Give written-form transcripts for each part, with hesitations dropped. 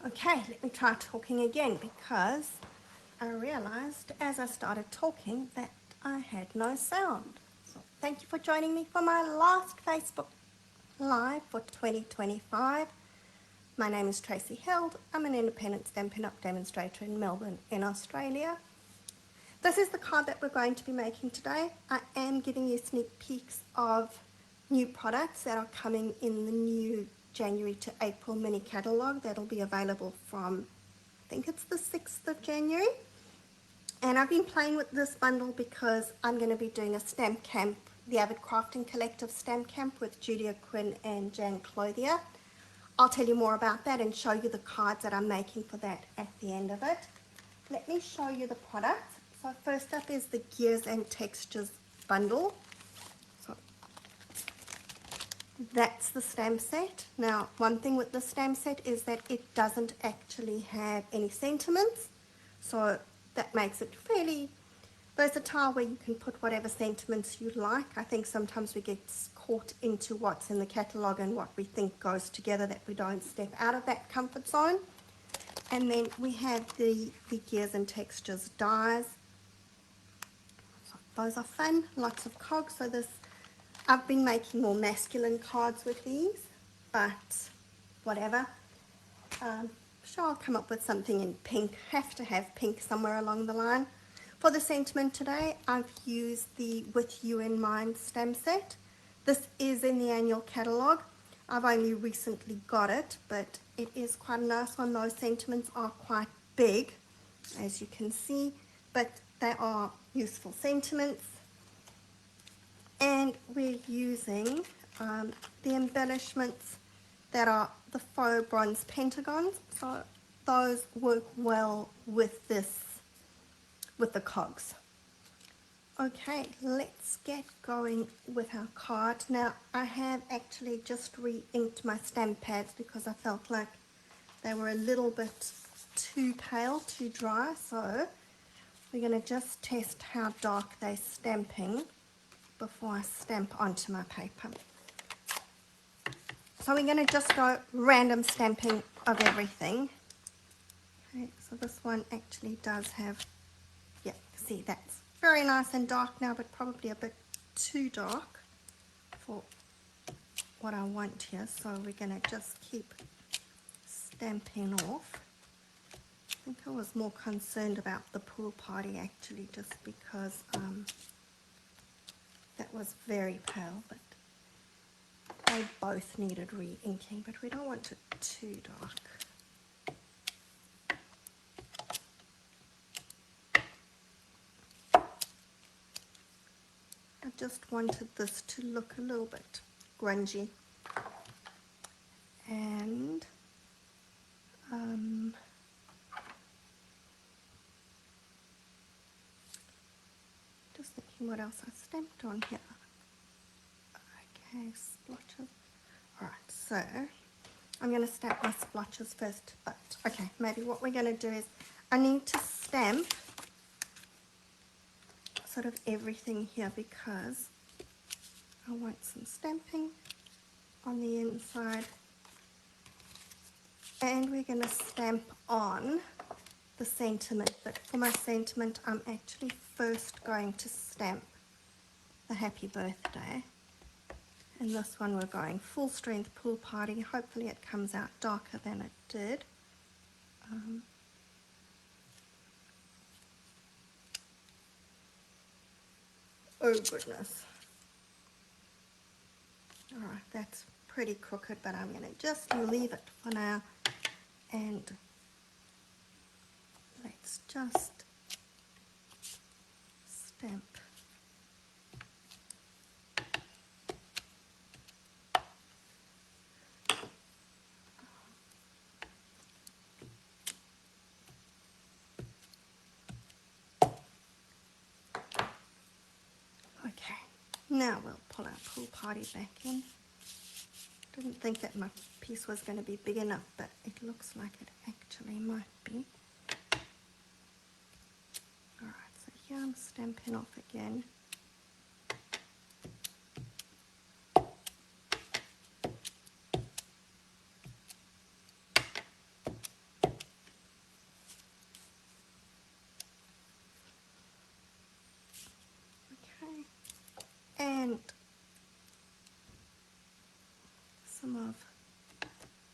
Okay, let me try talking again because I realized as I started talking that I had no sound. So thank you for joining me for my last Facebook Live for 2025. My name is Tracy Held. I'm an independent Stampin' Up! Demonstrator in Melbourne in Australia. This is the card that we're going to be making today. I am giving you sneak peeks of new products that are coming in the new January to April mini catalogue that'll be available from, I think it's the 6th of January. And I've been playing with this bundle because I'm going to be doing a stamp camp, the Avid Crafting Collective stamp camp with Julia Quinn and Jan Clothier. I'll tell you more about that and show you the cards that I'm making for that at the end of it. Let me show you the products. So first up is the Gears and Textures bundle. So that's the stamp set. Now, one thing with the stamp set is that it doesn't actually have any sentiments. So that makes it fairly versatile where you can put whatever sentiments you like. I think sometimes we get caught into what's in the catalogue and what we think goes together, that we don't step out of that comfort zone. And then we have the Gears and Textures dies. So those are fun, lots of cogs. So this, I've been making more masculine cards with these, but whatever. Sure, I'll come up with something in pink. Have to have pink somewhere along the line. For the sentiment today, I've used the With You in Mind stamp set. This is in the annual catalogue. I've only recently got it, but it is quite a nice one. Those sentiments are quite big, as you can see, but they are useful sentiments. And we're using the embellishments that are the faux bronze pentagons, so those work well with this, with the cogs. Okay, let's get going with our card. Now, I have actually just re-inked my stamp pads because I felt like they were a little bit too pale, too dry, so we're going to just test how dark they're stamping before I stamp onto my paper. So we're going to just go random stamping of everything. Okay, so this one actually does have, yeah, see that's very nice and dark now, but probably a bit too dark for what I want here. So we're going to just keep stamping off. I think I was more concerned about the pool party actually, just because that was very pale, but they both needed re-inking, but we don't want it too dark. I just wanted this to look a little bit grungy. And just thinking what else I stamped on here. Okay, splotches. Alright, so I'm going to stamp my splotches first, but okay, maybe what we're going to do is I need to stamp sort of everything here because I want some stamping on the inside, and we're going to stamp on the sentiment, but for my sentiment I'm actually first going to stamp the happy birthday. And this one we're going full strength pool party. Hopefully it comes out darker than it did. Oh goodness. Alright, that's pretty crooked, but I'm going to just leave it for now. And let's just stamp. Okay, now we'll pull our pool party back in. Didn't think that my piece was going to be big enough, but it looks like it actually might be. Alright, so here I'm stamping off again. and some of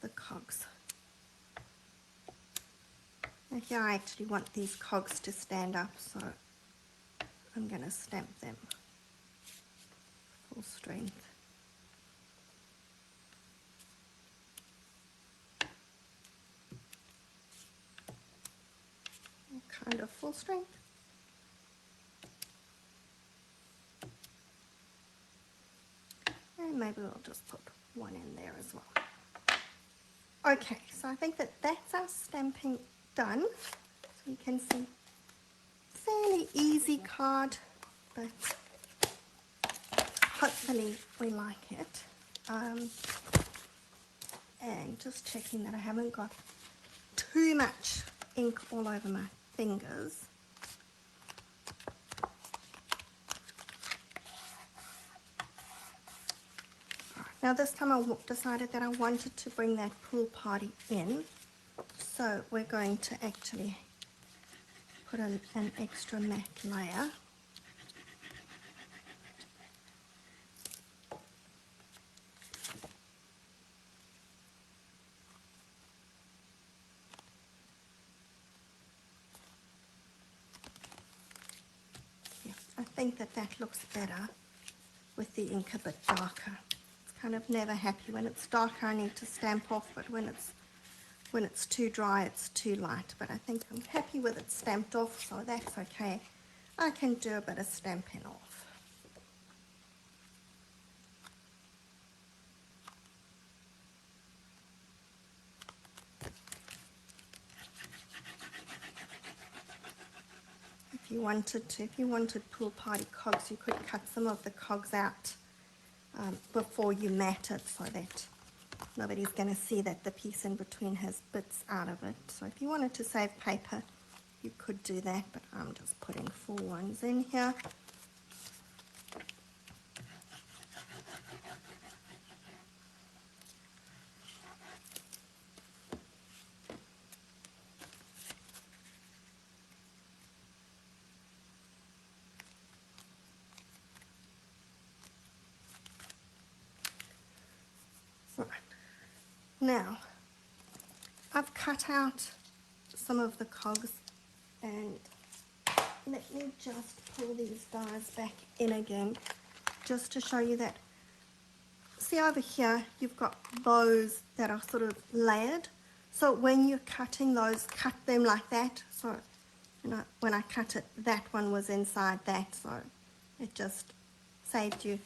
the cogs. Now here I actually want these cogs to stand up, so I'm going to stamp them full strength. Kind of full strength. And maybe we'll just put one in there as well. Okay, so I think that that's our stamping done. So you can see, fairly easy card, but hopefully we like it. And just checking that I haven't got too much ink all over my fingers. Now this time I decided that I wanted to bring that pool party in, so we're going to actually put an extra matte layer. Yeah, I think that that looks better with the ink a bit darker. Kind of never happy when it's darker I need to stamp off, but when it's too dry it's too light. But I think I'm happy with it stamped off, so that's okay. I can do a bit of stamping off. If you wanted pool party cogs, you could cut some of the cogs out before you mat it, so that nobody's going to see that the piece in between has bits out of it. So if you wanted to save paper, you could do that, but I'm just putting full ones in here. Right. Now, I've cut out some of the cogs, and let me just pull these dies back in again, just to show you that. See over here, you've got those that are sort of layered. So when you're cutting those, cut them like that. So, you know, when I cut it, that one was inside that. So it just saved you,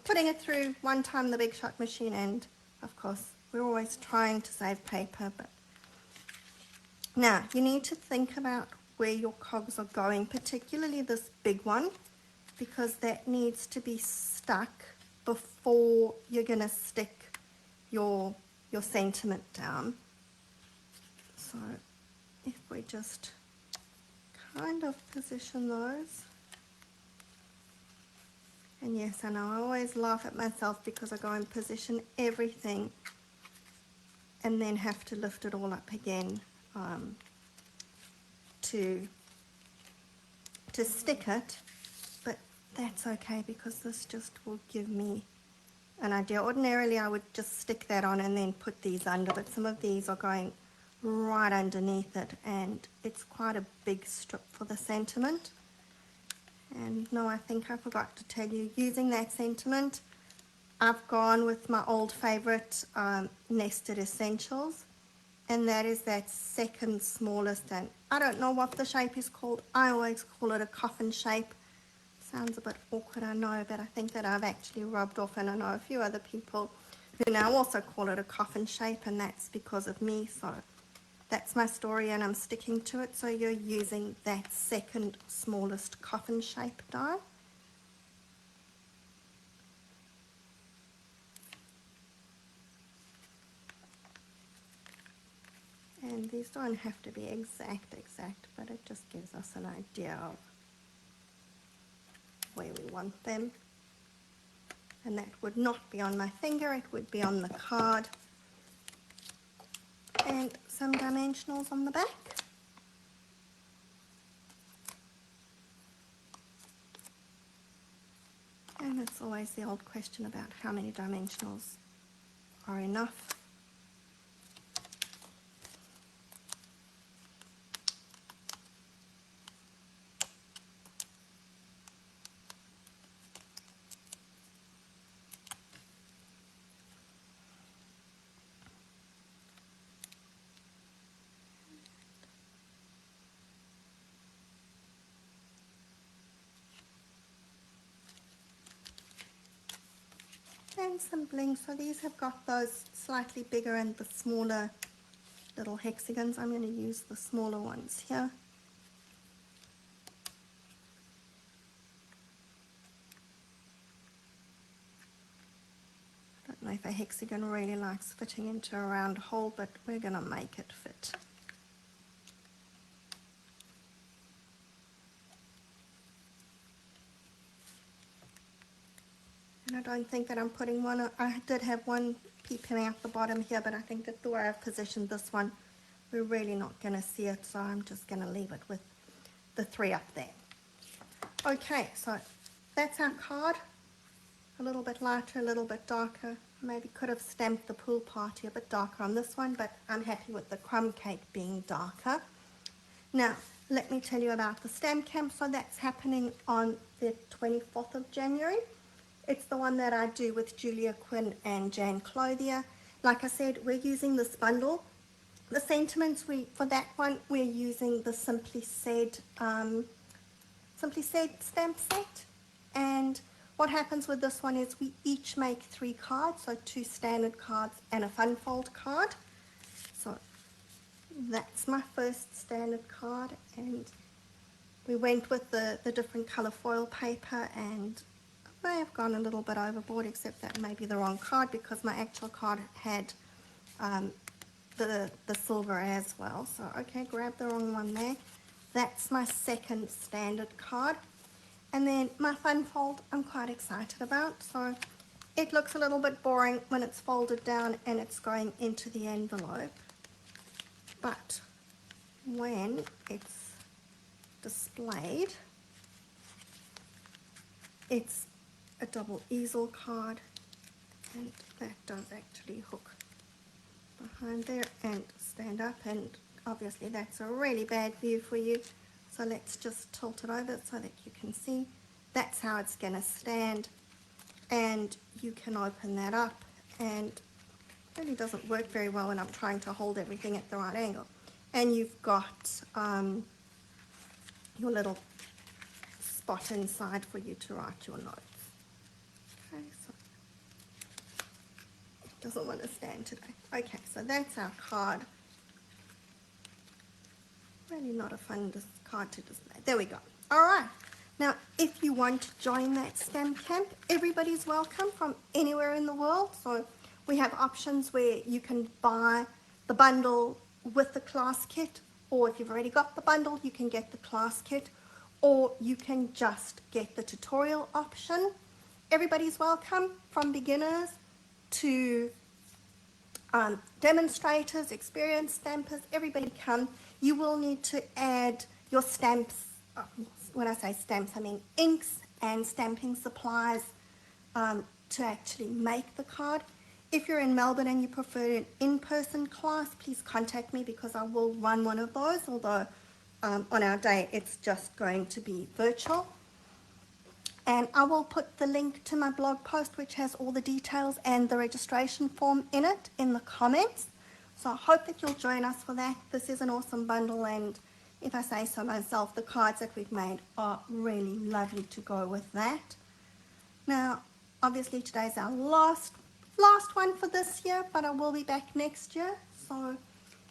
putting it through one time the Big Shot machine. And of course, we're always trying to save paper. But now you need to think about where your cogs are going, particularly this big one, because that needs to be stuck before you're going to stick your sentiment down. So if we just kind of position those. And yes, I know I always laugh at myself because I go and position everything and then have to lift it all up again to stick it. But that's okay because this just will give me an idea. Ordinarily I would just stick that on and then put these under, but some of these are going right underneath it and it's quite a big strip for the sentiment. And no, I think I forgot to tell you, using that sentiment, I've gone with my old favorite Nested Essentials, and that is that second smallest, and I don't know what the shape is called. I always call it a coffin shape. Sounds a bit awkward, I know, but I think that I've actually rubbed off, and I know a few other people who now also call it a coffin shape, and that's because of me. So that's my story and I'm sticking to it. So you're using that second smallest coffin shape die. And these don't have to be exact, but it just gives us an idea of where we want them. And that would not be on my finger, it would be on the card. And some dimensionals on the back. And it's always the old question about how many dimensionals are enough. And some bling. So these have got those slightly bigger and the smaller little hexagons. I'm going to use the smaller ones here. I don't know if a hexagon really likes fitting into a round hole, but we're going to make it fit. And I don't think that I'm putting one, I did have one peeping out the bottom here, but I think that the way I've positioned this one, we're really not going to see it, so I'm just going to leave it with the 3 up there. Okay, so that's our card. A little bit lighter, a little bit darker. Maybe could have stamped the pool party a bit darker on this one, but I'm happy with the crumb cake being darker. Now, let me tell you about the stamp camp. So that's happening on the 24th of January. It's the one that I do with Julia Quinn and Jane Clothier. Like I said, we're using this bundle. The sentiments, for that one, we're using the Simply Said stamp set. And what happens with this one is we each make 3 cards, so 2 standard cards and a fun fold card. So that's my first standard card, and we went with the different colour foil paper, and I may have gone a little bit overboard, except that may be the wrong card because my actual card had the silver as well. So okay, grab the wrong one there. That's my second standard card. And then my fun fold I'm quite excited about. So it looks a little bit boring when it's folded down and it's going into the envelope. But when it's displayed, it's a double easel card, and that does actually hook behind there and stand up, and obviously that's a really bad view for you, so let's just tilt it over so that you can see. That's how it's going to stand, and you can open that up, and it really doesn't work very well when I'm trying to hold everything at the right angle. And you've got your little spot inside for you to write your notes. Okay, so it doesn't want to stand today. Okay, so that's our card. Really not a fun card to display. There we go. All right. Now, if you want to join that stamp camp, everybody's welcome from anywhere in the world. So we have options where you can buy the bundle with the class kit, or if you've already got the bundle, you can get the class kit, or you can just get the tutorial option. Everybody's welcome, from beginners to demonstrators, experienced stampers, everybody come. You will need to add your stamps, when I say stamps, I mean inks and stamping supplies to actually make the card. If you're in Melbourne and you prefer an in-person class, please contact me because I will run one of those, although on our day it's just going to be virtual. And I will put the link to my blog post, which has all the details and the registration form in it, in the comments. So I hope that you'll join us for that. This is an awesome bundle, and if I say so myself, the cards that we've made are really lovely to go with that. Now, obviously today's our last one for this year, but I will be back next year. So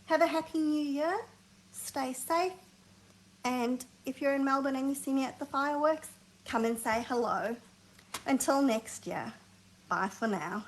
have a happy new year, stay safe, and if you're in Melbourne and you see me at the fireworks, come and say hello. Until next year, bye for now.